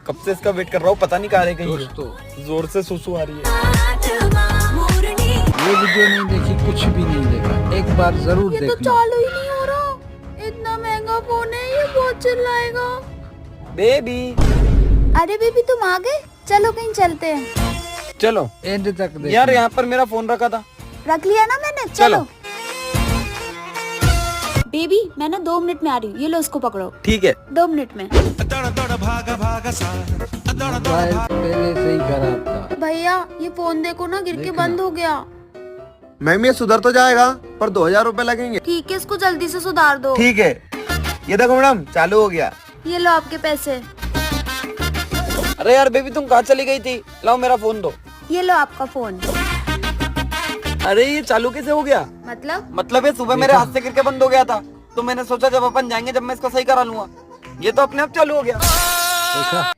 कब से इसका वेट कर रहा हूँ, पता नहीं कहाँ रह गई है। दोस्तों जोर से सुसु आ रही है। ये वीडियो नहीं देखी कुछ भी नहीं देखा, एक बार जरूर ये तो देखना। चालू ही नहीं हो रहा। इतना महंगा फोन है, ये बहुत चिल्लाएगा। बेबी अरे बेबी तुम आ गए, चलो कहीं चलते हैं। चलो एंड तक देखना। यार, यहाँ पर मेरा फोन रखा था। रख लिया ना मैंने, चलो। बेबी मैं ना 2 मिनट में आ रही हूँ, ये लो इसको पकड़ो। ठीक है। 2 मिनट में। मोबाइल पहले से ही खराब था। भैया ये फोन देखो ना, गिर के देखना। बंद हो गया। मैम ये सुधर तो जाएगा पर 2000 रुपए लगेंगे। ठीक है, इसको जल्दी से सुधार दो। ठीक है, ये देखो मैडम चालू हो गया। ये लो आपके पैसे। अरे यार बेबी, तुम कहाँ चली गई थी? लाओ मेरा फोन दो। ये लो आपका फोन। अरे ये चालू कैसे हो गया? मतलब ये सुबह मेरे हाथ से गिर के बंद हो गया था, तो मैंने सोचा जब अपन जाएंगे जब मैं इसको सही करा लूंगा। ये तो अपने आप चालू हो गया। देखा